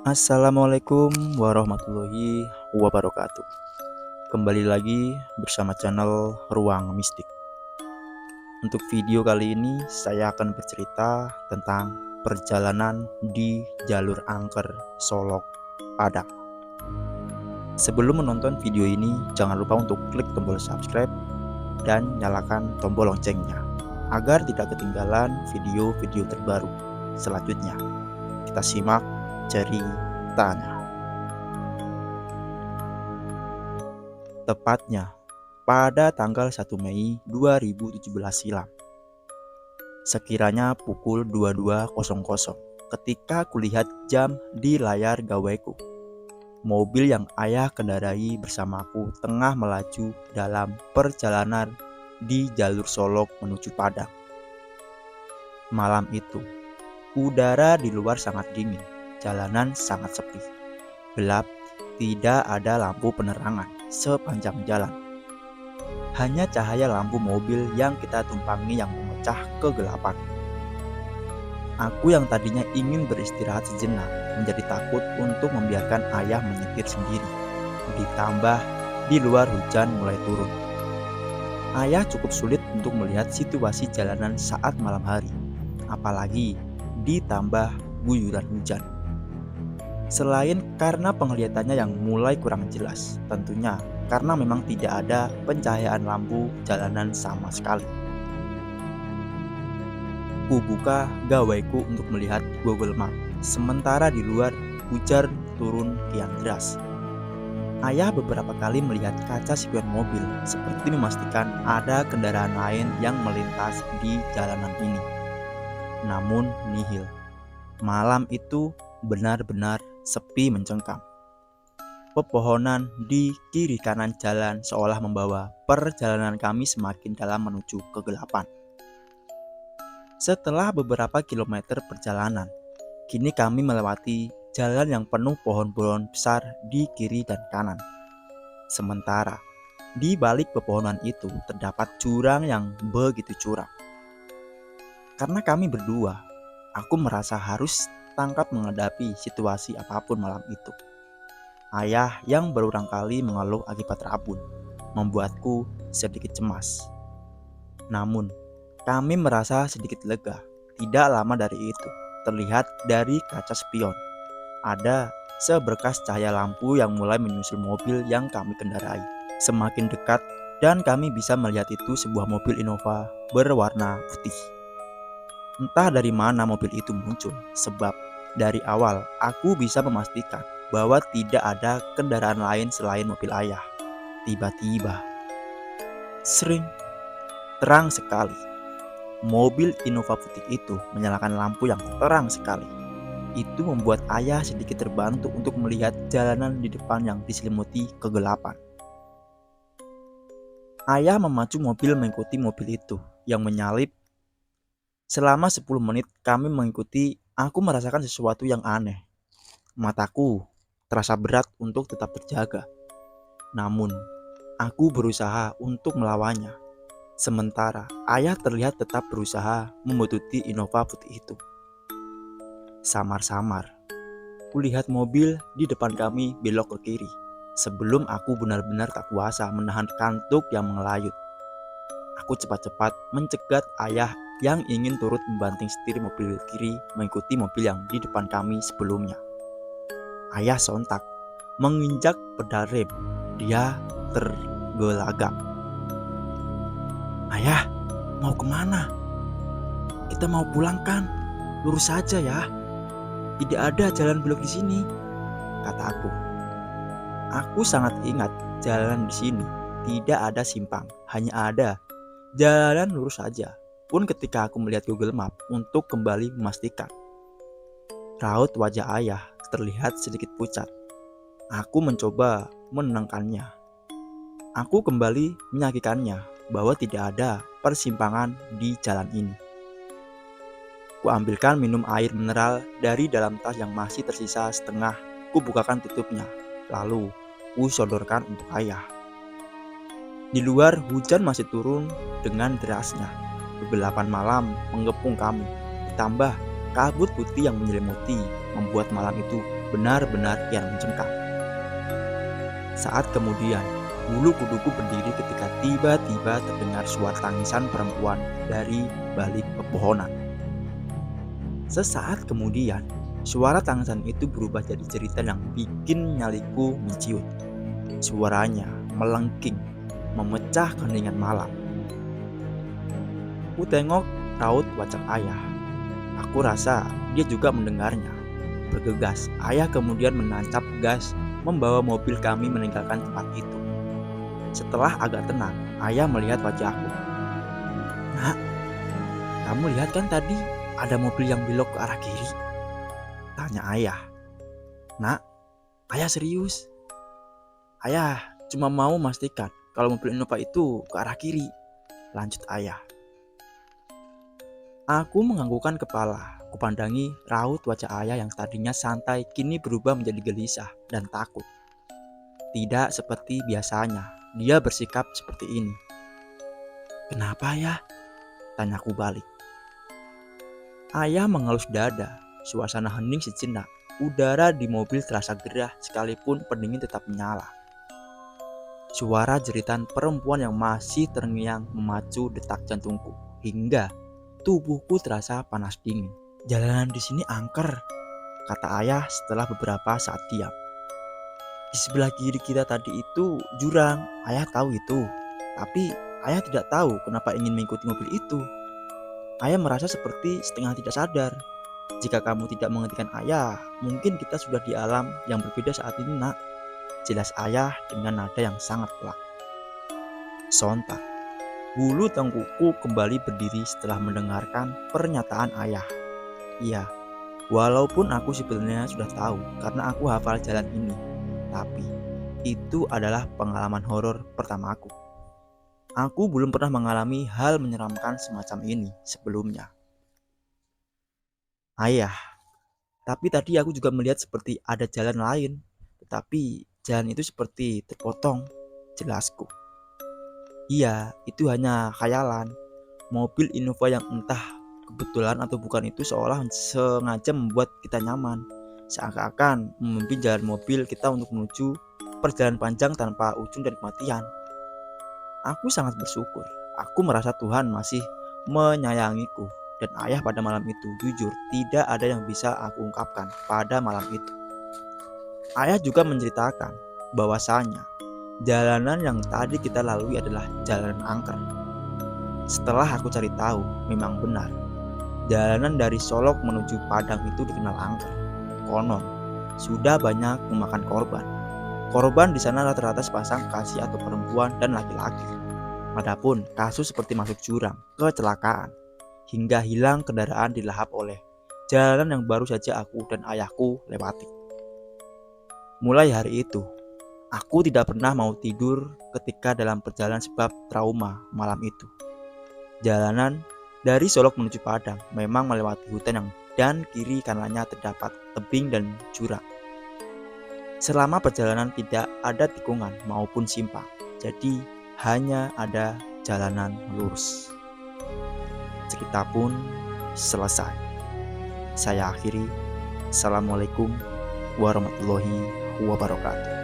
Assalamualaikum warahmatullahi wabarakatuh. Kembali lagi bersama channel Ruang Mistik. Untuk video kali ini saya akan bercerita tentang perjalanan di jalur angker Solok Padang. Sebelum menonton video ini, jangan lupa untuk klik tombol subscribe dan nyalakan tombol loncengnya agar tidak ketinggalan video-video terbaru selanjutnya. Kita simak ceritanya. Tepatnya pada tanggal 1 Mei 2017 silam, sekiranya pukul 22.00, ketika kulihat jam di layar gaweku, mobil yang ayah kendarai bersamaku tengah melaju dalam perjalanan di jalur Solok menuju Padang. Malam itu, udara di luar sangat dingin, jalanan sangat sepi, gelap, tidak ada lampu penerangan sepanjang jalan. Hanya cahaya lampu mobil yang kita tumpangi yang memecah kegelapan. Aku yang tadinya ingin beristirahat sejenak menjadi takut untuk membiarkan ayah menyetir sendiri. Ditambah di luar hujan mulai turun. Ayah cukup sulit untuk melihat situasi jalanan saat malam hari, apalagi ditambah guyuran hujan. Selain karena penglihatannya yang mulai kurang jelas, tentunya karena memang tidak ada pencahayaan lampu jalanan sama sekali. Kubuka gawaiku untuk melihat Google Map, sementara di luar hujan turun kian deras. Ayah beberapa kali melihat kaca spion mobil, seperti memastikan ada kendaraan lain yang melintas di jalanan ini. Namun nihil. Malam itu benar-benar sepi mencengkam. Pepohonan di kiri kanan jalan seolah membawa perjalanan kami semakin dalam menuju kegelapan. Setelah beberapa kilometer perjalanan, kini kami melewati jalan yang penuh pohon-pohon besar di kiri dan kanan. Sementara di balik pepohonan itu terdapat jurang yang begitu curam. Karena kami berdua, aku merasa harus tangkap menghadapi situasi apapun malam itu. Ayah yang berulang kali mengeluh akibat rabun membuatku sedikit cemas. Namun, kami merasa sedikit lega. Tidak lama dari itu, terlihat dari kaca spion ada seberkas cahaya lampu yang mulai menyusul mobil yang kami kendarai. Semakin dekat dan kami bisa melihat itu sebuah mobil Innova berwarna putih. Entah dari mana mobil itu muncul, sebab dari awal aku bisa memastikan bahwa tidak ada kendaraan lain selain mobil ayah. Tiba-tiba, sering, terang sekali, mobil Innova putih itu menyalakan lampu yang terang sekali. Itu membuat ayah sedikit terbantu untuk melihat jalanan di depan yang diselimuti kegelapan. Ayah memacu mobil mengikuti mobil itu yang menyalip. Selama 10 menit kami mengikuti, aku merasakan sesuatu yang aneh. Mataku terasa berat untuk tetap terjaga. Namun, aku berusaha untuk melawannya. Sementara ayah terlihat tetap berusaha membututi Innova putih itu. Samar-samar, kulihat mobil di depan kami belok ke kiri. Sebelum aku benar-benar tak kuasa menahan kantuk yang mengelayut. Aku cepat-cepat mencegat ayah yang ingin turut membanting setir mobil kiri mengikuti mobil yang di depan kami sebelumnya. Ayah sontak menginjak pedal rem. Dia tergelagak. "Ayah, mau kemana? Kita mau pulang kan? Lurus saja ya. Tidak ada jalan belok di sini," kata aku. Aku sangat ingat jalan di sini tidak ada simpang, hanya ada jalan lurus saja. Pun ketika aku melihat Google Map untuk kembali memastikan, raut wajah ayah terlihat sedikit pucat. Aku mencoba menenangkannya. Aku kembali menyakikannya bahwa tidak ada persimpangan di jalan ini. Kuambilkan minum air mineral dari dalam tas yang masih tersisa setengah. Kubukakan tutupnya, lalu kusodorkan untuk ayah. Di luar hujan masih turun dengan derasnya. Kegelapan malam mengepung kami, ditambah kabut putih yang menyelimuti membuat malam itu benar-benar kian mencengkam. Saat kemudian, bulu kuduku berdiri ketika tiba-tiba terdengar suara tangisan perempuan dari balik pepohonan. Sesaat kemudian, suara tangisan itu berubah jadi cerita yang bikin nyaliku menciut. Suaranya melengking, memecah keheningan malam. Ku tengok raut wajah ayah. Aku rasa dia juga mendengarnya. Bergegas, ayah kemudian menancap gas membawa mobil kami meninggalkan tempat itu. Setelah agak tenang, ayah melihat wajahku. "Nak, kamu lihat kan tadi ada mobil yang belok ke arah kiri?" tanya ayah. "Nak, ayah serius. Ayah cuma mau memastikan kalau mobil Innova itu ke arah kiri," lanjut ayah. Aku menganggukkan kepala. Kupandangi raut wajah ayah yang tadinya santai kini berubah menjadi gelisah dan takut. Tidak seperti biasanya, dia bersikap seperti ini. "Kenapa ya?" tanyaku balik. Ayah mengelus dada. Suasana hening sejenak. Udara di mobil terasa gerah sekalipun pendingin tetap menyala. Suara jeritan perempuan yang masih terngiang memacu detak jantungku hingga tubuhku terasa panas dingin. "Jalanan di sini angker," kata ayah setelah beberapa saat diam. "Di sebelah kiri kita tadi itu jurang, ayah tahu itu. Tapi ayah tidak tahu kenapa ingin mengikuti mobil itu. Ayah merasa seperti setengah tidak sadar. Jika kamu tidak menghentikan ayah, mungkin kita sudah di alam yang berbeda saat ini, nak," jelas ayah dengan nada yang sangat pelak. Sontak, bulu tengkukku kembali berdiri setelah mendengarkan pernyataan ayah. Iya, walaupun aku sebenarnya sudah tahu karena aku hafal jalan ini, tapi itu adalah pengalaman horor pertamaku. Aku belum pernah mengalami hal menyeramkan semacam ini sebelumnya. Ayah, tapi tadi aku juga melihat seperti ada jalan lain, tetapi jalan itu seperti terpotong, jelasku. Iya, itu hanya khayalan. Mobil Innova yang entah kebetulan atau bukan itu seolah sengaja membuat kita nyaman, seakan-akan memimpin jalan mobil kita untuk menuju perjalanan panjang tanpa ujung dan kematian. Aku sangat bersyukur. Aku merasa Tuhan masih menyayangiku dan ayah pada malam itu. Jujur, tidak ada yang bisa aku ungkapkan pada malam itu. Ayah juga menceritakan bahwasanya jalanan yang tadi kita lalui adalah jalanan angker. Setelah aku cari tahu, memang benar. Jalanan dari Solok menuju Padang itu dikenal angker. Konon, sudah banyak memakan korban. Korban di sana rata-rata sepasang kekasih atau perempuan dan laki-laki. Adapun kasus seperti masuk jurang, kecelakaan, hingga hilang kendaraan dilahap oleh jalan yang baru saja aku dan ayahku lewati. Mulai hari itu, aku tidak pernah mau tidur ketika dalam perjalanan sebab trauma malam itu. Jalanan dari Solok menuju Padang memang melewati hutan yang dan kiri kanannya terdapat tebing dan jurang. Selama perjalanan tidak ada tikungan maupun simpang, jadi hanya ada jalanan lurus. Cerita pun selesai. Saya akhiri. Assalamualaikum warahmatullahi wabarakatuh.